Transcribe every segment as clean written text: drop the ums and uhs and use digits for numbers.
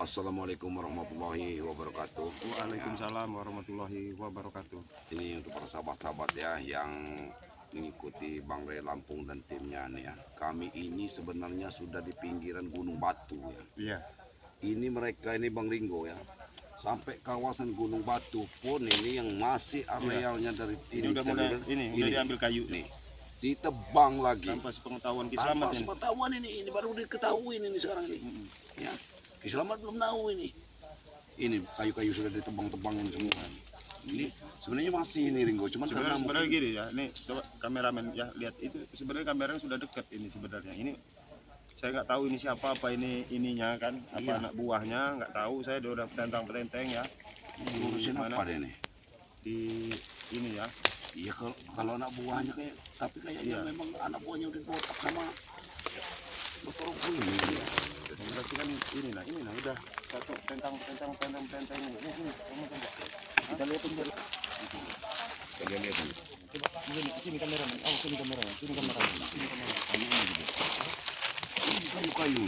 Assalamualaikum warahmatullahi wabarakatuh. Waalaikumsalam warahmatullahi wabarakatuh. Ini untuk para sahabat-sahabat ya yang mengikuti Bang Ray Lampung dan timnya nih ya. Kami ini sebenarnya sudah di pinggiran Gunung Batu ya. Iya. Ini mereka ini Bang Ringo ya. Sampai kawasan Gunung Batu pun ini yang masih arealnya dari Ini udah mulai udah diambil kayu nih. Ditebang lagi. Tanpa sepengetahuan Tanpa Kislamat ini. sepengetahuan ini baru diketahui ini sekarang ini. Ya. Kislamat belum tahu ini. Ini kayu-kayu sudah ditebang-tebangin semua. Ini sebenarnya masih ini Ringo, cuman karena Sebenarnya gini ya, ini coba kameramen ya lihat itu sebenarnya kameranya sudah dekat ini sebenarnya. Ini saya nggak tahu ini siapa apa ininya kan, apa anak buahnya nggak tahu. Saya udah petentang-petenteng ya. ngurusin apa deh nih? Di ini ya. Iya kalau anak buahnya tapi kayaknya memang anak buahnya udah botak sama motor ini ya. Berarti kan ini nah udah satu tentang ini. Ini kamu coba. Kita lihatin dari Kita lihat ini. coba sini kameramen. Oh, sini kameramen. Ini kayu-kayu.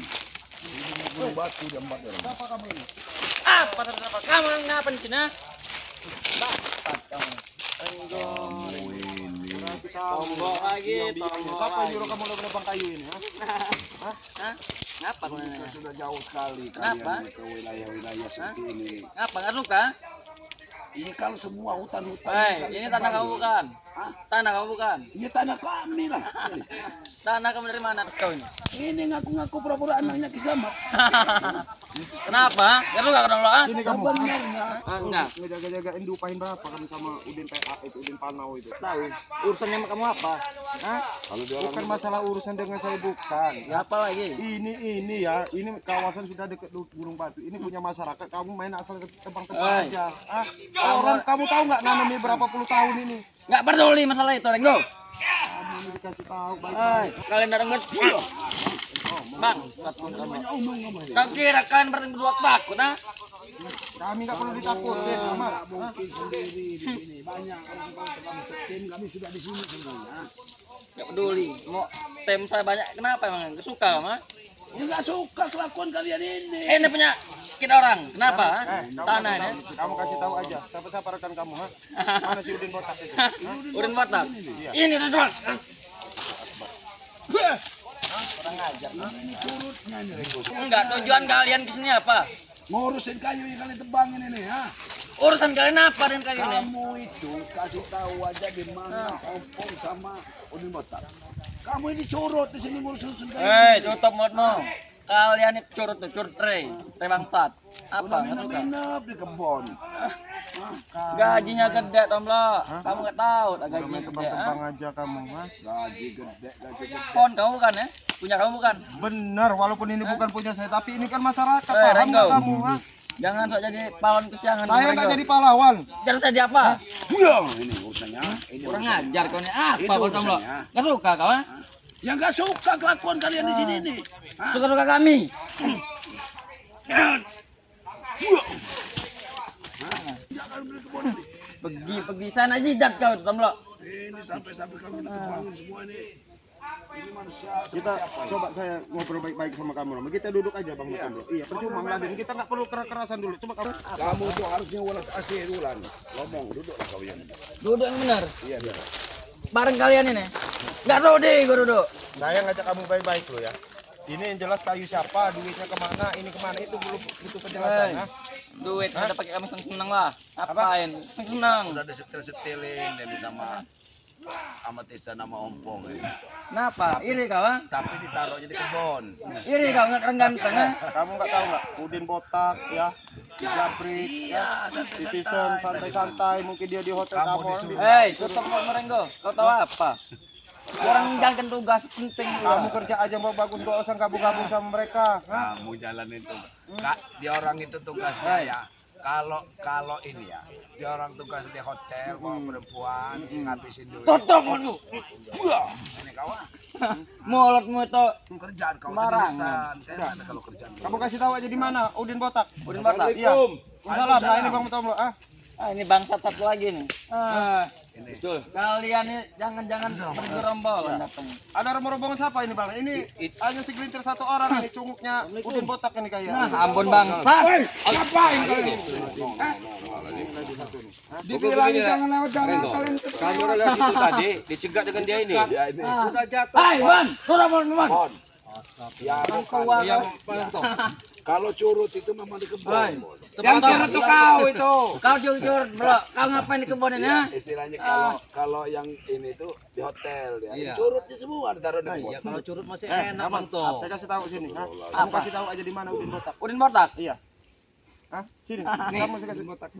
Gunung Batu di empat orang. Siapa kamu ini? Apa terdapat kamu ngapa di sini? Tombol lagi, tombol Siapa yang lagi. nyuruh kamu nebang kayu ini? Hah? Ngapa kau nanya? Sudah jauh sekali Kenapa? kalian ke wilayah-wilayah seperti ini. Ngapa nggak suka? Ini kalau semua hutan-hutan. Hei, ini tanah kamu bukan? Hah? Tanah kamu bukan? Ini tanah kami lah. Tanah kamu dari mana kau ini? Ini ngaku-ngaku pura-pura anaknya Kislamat. Kenapa? Nggak suka dong lo ah? Sini kamu. Sebenarnya Enggak. Ngejaga-jagain diupahin berapa kamu sama Udin PA itu, Udin Panau itu? Tahu. Urusannya sama kamu apa? Hah? kalau dia Bukan masalah urusan dengan saya bukan. Ya apa lagi? Ini ya, ini kawasan sudah dekat Gunung Batu. Ini punya masyarakat. Kamu main asal tebang-tebang Hei. aja. Ah, orang kamu tahu nggak nanami berapa puluh tahun ini? Nggak peduli masalah itu, Rengo. Kamu ini dikasih tahu baik. Hei, kalian datang Bang, kau kira kalian berdua takut, ah? Kami nggak perlu ditakutin, amat. mungkin sendiri di sini banyak orang tim kami sudah di sini sebenarnya. Nggak peduli. Mau tem saya banyak, kenapa emang? Nggak suka, mah? Ya nggak suka kelakuan kalian ini. Ini punya kita orang, kenapa? Tanah ini. Kamu kasih tahu aja. Siapa rekan kamu, ha? Mana si Udin botak itu? Urin Batak. Ini Ridwan. Kurang ajar. Ini turutnya ini Ringo. Enggak, tujuan kalian kesini apa? Ngurusin kayu yang kalian tebangin ini ha. Urusan kalian apa dengan kayu ini? Kamu itu kasih tahu aja di mana Ompong sama Udin Botak. Kamu ini curut di sini ngurusin kayu. Hei, tutup mulutmu. Kalian itu curut tuh, curut tray bangsat. Apa? Nggak suka? Nginep di kebun. Gajinya gede, Tomlo. Kamu nggak tahu, tak gajinya gede. Tebang-tebang aja kamu, ha? Gaji gede. Pohon kamu bukan ya? Punya kamu bukan? Benar, walaupun ini bukan punya saya, tapi ini kan masyarakat. Eh, Paham Rengo. nggak kamu, ha? Jangan sok jadi pahlawan kesiangan. Saya nggak jadi pahlawan. Jangan jadi apa? Ya, ini urusannya. Ini Kurang urusannya. ajar kau ini. Apa Itu kau Tomlo? urusannya. Nggak suka kau, ha? Yang nggak suka kelakuan kalian di sini nih. Hah? Suka-suka kami. Jangan beli kebun ini. Pergi sana jidat kau, Tomlo. Ini sampai kami ditebangin semua ini. Ini manusia. Kita coba saya ngobrol baik-baik sama kamu. Kita duduk aja Bang Mutan dulu. Iya, percuma ngeladen. Kita nggak perlu kekerasan dulu. Coba kamu. Kamu tuh harusnya ulas asih duluan. Ngomong duduklah kau yang. Duduk yang benar. Iya, iya. Bareng kalian ini. Nggak rodi gue duduk. Saya ngajak kamu baik-baik loh ya. Ini yang jelas kayu siapa, duitnya kemana, ini kemana itu belum butuh penjelasan. Hei. Ha? Duit udah pakai kami seneng lah. Apain? Seneng. Udah disetel-setelin dan sama Tisa nama Ompong ini. Kenapa? Iri kau, ha? Tapi ditaruhnya di kebun. Iri kau nggak ganteng, ha? Kamu nggak tahu nggak? Udin botak ya, di Jabrik, ya, citizen santai-santai, mungkin dia di hotel kamu. Hei, tutup mulut merenggo. Kau tahu apa? Orang menjalankan tugas penting. Kamu kerja aja mau bagus, nggak usah gabung-gabung sama mereka. Ha? Kamu jalanin tuh. Kak, di orang itu tugasnya ya. Kalau ini ya, di orang tugas di hotel bawa perempuan ngabisin duit. Tutup mulut. Ini kawan. Mulutmu itu Kerjaan kau Sembarangan. Saya ada kalau kerjaan. Kamu kasih tahu aja di mana Udin botak. Udin Batak. Iya. Salam. Nah ini Bang Mutomlo. Ah, ini bangsat satu lagi nih. Ah, Betul. Kalian ini jangan bergerombolan datang. Ada rombongan siapa ini bang? Ini hanya segelintir satu orang ini cunguknya Udin botak ini kayak. Nah, ampun bangsat. Ngapain kalian? Dibilangin jangan lewat jalan kalian. Kamu lewat situ tadi, dicegat dengan dia ini. Sudah jatuh. Hai, Ban. Sudah mau Bon. Ya, kalau curut itu memang di kebun. Bon. Yang curut tuh kau itu. Kau jujur, bro. Kau ngapain di kebun ini? Ya, istilahnya kalau yang ini tuh di hotel ya. Curutnya semua ditaruh di kebun. Kalau curut masih Enak bang tuh. Saya kasih tahu sini. Kamu kasih tahu aja di mana Udin botak. Udin botak. Iya. Hah? Sini. Kamu saya kasih botak.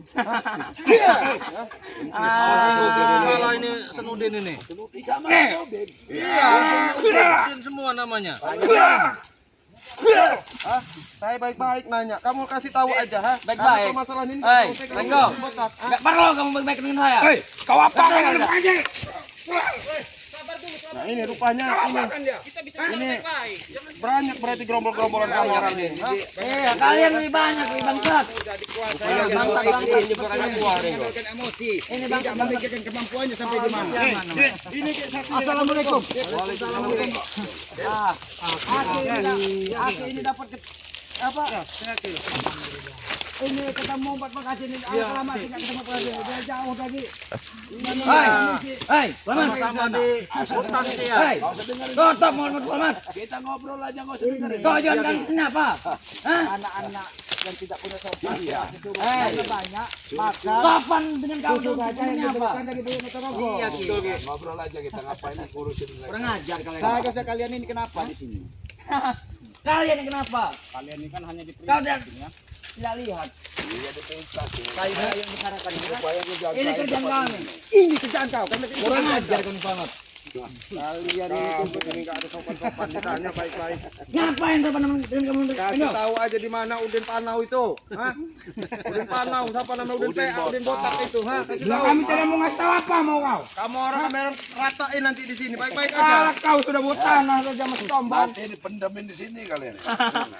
Kalau ini Senudin ini. Sama Iya. Udin semua namanya. Hah? Saya baik-baik nanya. Kamu kasih tahu aja, ha? Baik-baik. Ada masalah ini. Hei, saya kasih Renggo. Udin botak. Hah? Enggak perlu kamu baik-baik dengan saya. Kau apa kalian aja? Nah ini rupanya ini banyak berarti gerombol-gerombolan kamu orang ini. Hah? Kalian lebih banyak, lebih bangsat. Ini bangsat memikirkan kemampuannya sampai di mana. Ini kayak saksi. Assalamualaikum. Aki ini dapat apa? Ini ketemu Pak Makasih ini lama tidak ketemu lagi. Dia jauh lagi. Hai, selamat sama di hutan dia. Hai. Tutup mulut selamat. Kita ngobrol aja nggak usah dengerin. Kau jangan dari sini apa? Hah? Anak-anak yang tidak punya sopan. Iya. Banyak. Maka Sopan dengan kau tuh ini apa? Iya, Ngobrol aja kita ngapain ngurusin mereka. Kurang ajar kalian. saya rasa kalian ini kenapa di sini? Kalian ini kenapa? Kalian ini kan hanya di Kau tidak lihat. Iya diperintah sih. Saya yang bicarakan ini. Supaya ngejaga. Ini kerjaan kami. Ini kerjaan kau. Kurang ajar kau banget. Kalian ini nggak ada sopan-sopan ditanya baik-baik. Ngapain dengan kamu? Kasih tahu aja di mana Udin Panau itu. Hah? Udin Panau, siapa nama Udin PA, Udin Botak itu, ha? Kasih tahu. Kami tidak mau ngasih tahu apa mau kau. Kamu orang kamera ratain nanti di sini, baik-baik Kalau aja. kau sudah buat tanah saja masih tombak. Nanti dipendamin di sini kalian.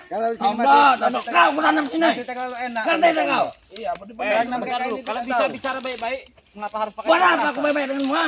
Kalau di sini Tombak, kau kurang sini. masih terlalu enak. Ngerti tak kau? Iya, mau dipendamin. Kalau bisa bicara baik-baik, mengapa harus pakai Buat apa aku baik-baik denganmu? Ha?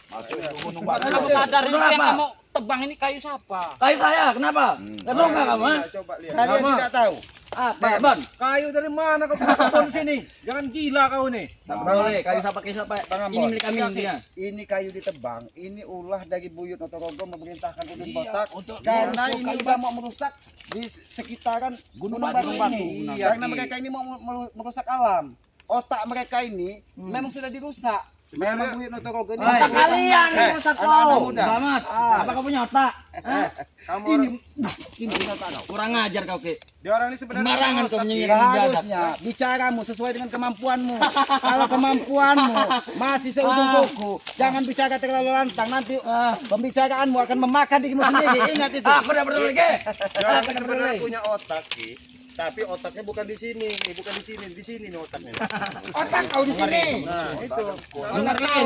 Masuk ke gunung Kamu Batu. sadar Untuk itu yang apa? kamu tebang ini kayu siapa? Kayu saya, kenapa? Gak tahu nggak kamu? Ha? Coba lihat. Kalian Apa? tidak tahu. Apa, Ban? Kayu dari mana kau punya kebun sini? Jangan gila kau ini. Tak boleh, kayu siapa kayu siapa? Bang Ini Ambon. milik kami intinya. Ini kayu ditebang, ini ulah dari Buyut Notorogo memerintahkan Udin Iya, Botak untuk karena merusak ini kayu udah mau merusak di sekitaran Gunung Batu ini. Iya, Karena mereka ini mau merusak alam. Otak mereka ini memang sudah dirusak. Memang Buyut Notorogo ini. Otak kalian yang rusak anak-anak kau. muda. Selamat. Apa kau punya otak? Hah? Kamu Ini orang, Kurang ajar kau, Ki. dia orang ini sebenarnya Sembarangan kau tapi menyindir mendadak. harusnya bicaramu sesuai dengan kemampuanmu. Kalau kemampuanmu masih seujung kuku, jangan bicara terlalu lantang. Nanti pembicaraanmu akan memakan dirimu sendiri. Ingat itu. Aku udah peduli, Ki. dia orang Aku ini udah sebenarnya peduli. punya otak, Ki. Tapi otaknya bukan di sini, bukan di sini nih otaknya. Otak kau di sini. Nah, itu.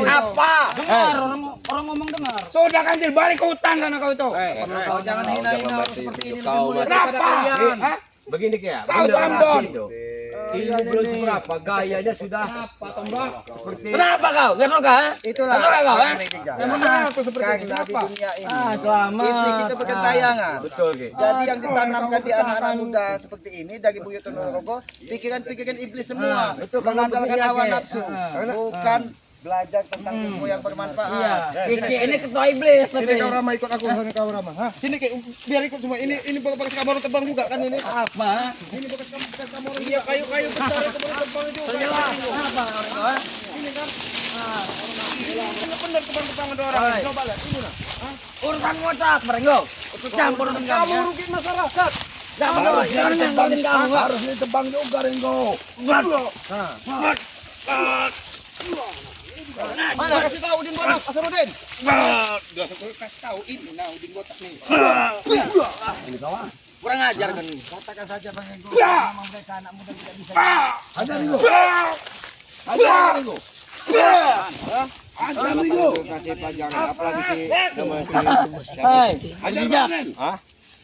Apa? Dengar, orang ngomong dengar. Sudah kan balik ke hutan sana kau itu. Kau jangan hina-hina orang seperti ini. lebih Kau mulia daripada Kenapa? kalian. Hah? Begini ya. Kau tuh Ambon. Ilmu belum seberapa, gayanya sudah seperti Kenapa kau? Gak suka? Ha? Itulah. Gak suka kau? Ha? Yang benar aku seperti itu. Karena di dunia ini Selamat. iblis itu berkentayangan. betul gitu. Jadi yang ditanamkan di anak-anak muda seperti ini dari Buyut Notorogo, pikiran-pikiran iblis semua, mengandalkan hawa nafsu, bukan belajar tentang ilmu yang bermanfaat. Kiki ini ketua iblis Sini tapi. kau Rama ikut aku, sini kau Rama. Hah? Sini Ki, biar ikut semua. Ini bekas kamu orang tebang juga kan ini. Apa? Ini bekas kamu orang. Iya, kayu-kayu besar itu boleh tebang itu. Jelas. Apa orang itu? Ha? Ini kan. Ini benar tebang-tebang ada orang. Hai. Coba lihat ini nah. Urusan ngotak, Berenggo. Ikut campur dengan kamu. Kamu rugi masyarakat. Jangan Harusnya jangan ditebang, ngomongin kamu. Ha? harus ditebang juga Ringo. Mana kasih tahu Udin Botak, Asarudin. Kurang ajar kan. Katakan saja Bang Ego, memang mereka anak muda tidak bisa. Ada Ringo. Ada Ringo. Ada Ringo. kasih pelajaran apalagi si nama si Hei, Ada bijak. Ringo.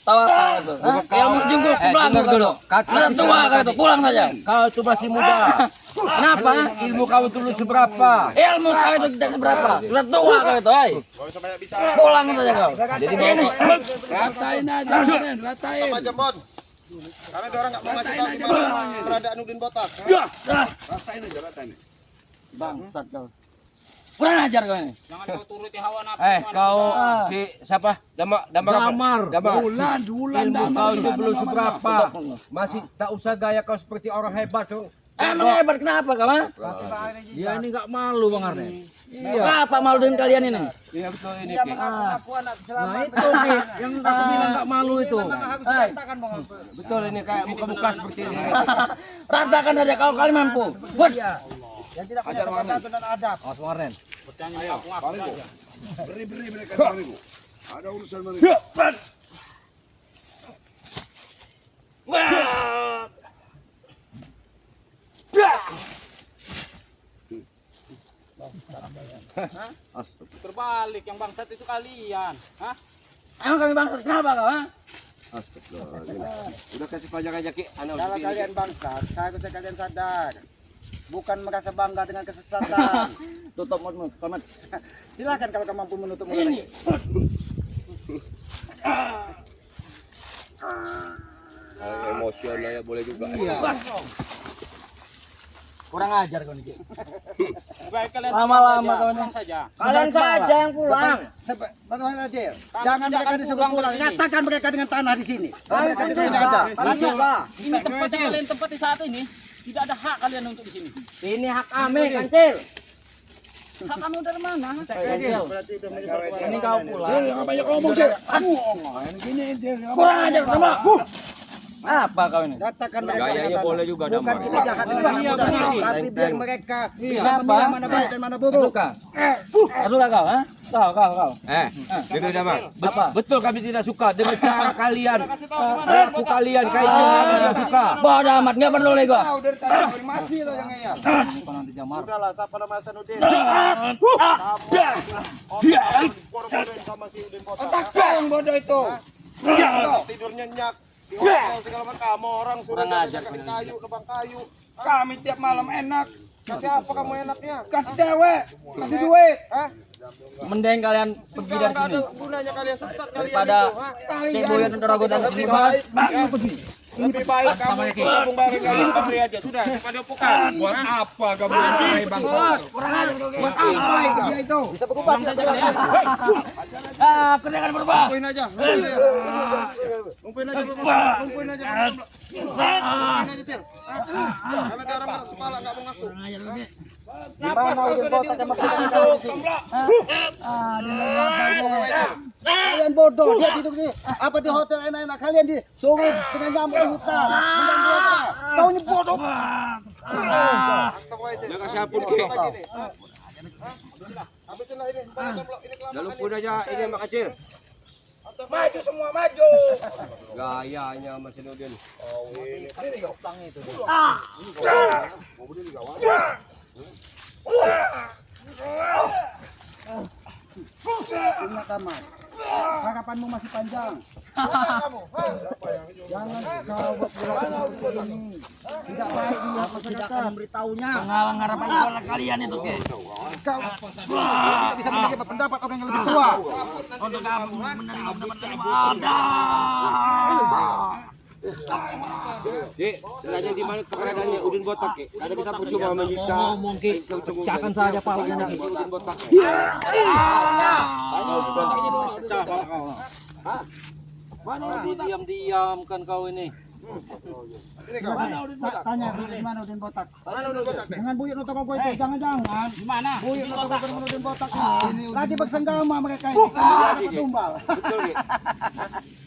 Tahu apa itu? Ilmu jenggot pulang dulu. Kalian tua kau itu pulang saja. Kau itu masih muda. Kenapa? Ilmu kau dulu seberapa? Ilmu kau itu tidak seberapa. Sudah tua kau itu, hai. Pulang saja kau. Jadi mau Ratain aja, Raden, ratain. Sama Jembon. Karena dia orang nggak mau ngasih tahu di mana keberadaan Udin Botak. Ratain aja, ratain. Bangsat kau. Kurang ajar kau ini. kau si siapa? Damar. Dulan, Ilmu kau itu belum seberapa. Masih tak usah gaya kau seperti orang hebat, Cong. Emang hebat kenapa kau? Ha? Dia ini nggak malu Bang Arne. Iya. Apa malu dengan kalian ini? Iya betul ini. Dia Ki. mengaku anak Nah selamat. itu Ki, yang aku bilang nggak malu itu. Harus dikatakan Bang. Betul ini kayak muka-muka seperti ini. Ratakan saja kalau kalian mampu. Wah. Yang tidak punya sopan santun dan adab. Oh, Suaren. Beri mereka Maribu. Ada urusan mereka. Terbalik yang bangsat itu kalian. Hah? Emang kami bangsat kenapa kau? Ha? Udah kasih pajak aja Ki. Anak Kalau kalian bangsat, seharusnya kalian sadar. Bukan merasa bangga dengan kesesatan. Tutup mulut, komat. Silakan kalau kamu mampu menutup mulut. Ini. Emosional ya boleh juga. Kurang ajar kau ini. Baik kalian Lama-lama kau ini. pulang saja. Kalian saja yang pulang. Bagaimana aja? Jangan tidak mereka akan disuruh pulang pulang. dari sini. Nyatakan mereka dengan tanah di sini. Mereka tidak ada. Ini tempat yang kalian tempati saat ini. Tidak ada hak kalian untuk di sini. Ini hak kami, Kancil. Hak kamu dari mana? Ini kau pulang. Banyak ngomong sih. Gini dia. Kurang ajar sama. Apa kau ini? Katakan mereka Gayanya dengan tanah. boleh juga Bukan Damar. kita jahat dengan anak muda, tapi biar mereka bisa Apa? memilah mana baik dan mana buruk. Suka. Suka kau, ha? Kau. Dengar Damar. Apa? Betul kami tidak suka dengan cara kalian. Perilaku kalian kayak itu kami tidak suka. Bodoh amat, enggak peduli gua. Masih loh yang ngeyel. Udahlah, siapa nama Hasanuddin? Bodoh-bodohin sama si Udin Botak. Yang bodoh itu. Tidur nyenyak. Di hotel segala macam. Kamu orang suruh Kurang ajar jaga kayu, nebang kayu. Kami tiap malam enak. Kasih apa kamu enaknya? Kasih cewek, kasih duit. Hah? Mending kalian pergi dari Nggak sini. ada gunanya kalian sesat kalian Daripada itu. Hah? Cek boyan untuk ragu dan Lebih sini baik, banget. lebih baik kamu gabung bareng kalian kembali aja sudah daripada bukan. Buat apa kamu mencari bangsa? Buat apa dia itu? Bisa berubah tidak berlaku. Ah, kerjaan berubah. Lumpuin aja. Lumpuin aja. Lumpuin aja. Cil. Kalau ada orang keras kepala nggak mau ngaku. Gimana Udin Botak yang maksudnya kalian di sini? Kalian bodoh, dia tidur di apa di hotel enak-enak, kalian disuruh dengan nyamuk di hutan. Mengganggu apa? Kau ini bodoh. Jangan kasih ampun Ki. Habisin lah ini. Ini kelamaan Lalu pun aja ini Mak Kecil. Maju semua maju. Gayanya Mas Nudin. Ingat Tamat, harapanmu masih panjang. Jangan kau buat seperti ini. Tidak baik dilihat masyarakat. Memberitahunya. Penghalang harapan sekolah kalian itu, Ke. Kau tidak bisa menerima pendapat orang yang lebih tua. Untuk kamu menerima pendapat ada. Ki, tanya di mana keberadaannya Udin Botak Ki? Ada kita coba menyiksa. Ngomong, Ki. Cakan saja palanya, Ki. Udin Botak. Tanya Udin Botaknya dulu. Diam-diam kan kau ini. Tanya di mana Udin Botak? Dengan Buyut Notokoko itu jangan-jangan. Di mana? Buyut Notokoko dengan Udin Botak ini lagi bersenggama mereka ini. Dapat tumbal. Betul Ki.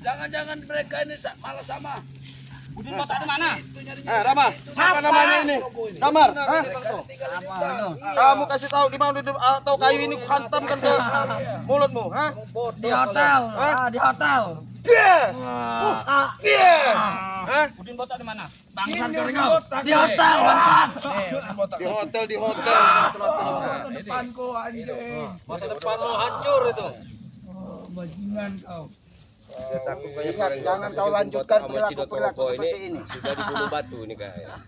Jangan-jangan mereka ini malah sama. Udin Botak di mana? Rama, siapa namanya ini? Damar, kamu kasih tahu di mana atau kayu ini hantamkan ke mulutmu, hah? Di hotel. Di hotel. Hah? Udin Botak di mana? Bangsat kau. Di hotel, bangsat. Di hotel. Masa depan lo hancur itu. Bajingan kau. Saya takut banyak Ingat, orang jangan yang kau takut lanjutkan sama perilaku Cidok perilaku Robo seperti ini. Sudah dibunuh batu nih kayak.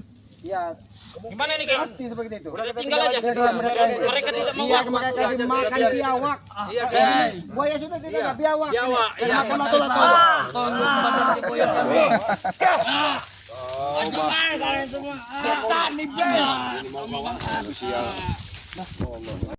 Ya, Gimana nih, Kang? pasti seperti itu. Udah tinggal aja. Mereka tidak mau biar mereka dimakan biawak. Iya, guys. Buaya sudah tidak ada biawak. Biawak, iya. Kenapa lato-lato? Tolong pada boyong kami. Masukkan kalian semua. Setan nih, Ini mau bawa manusia.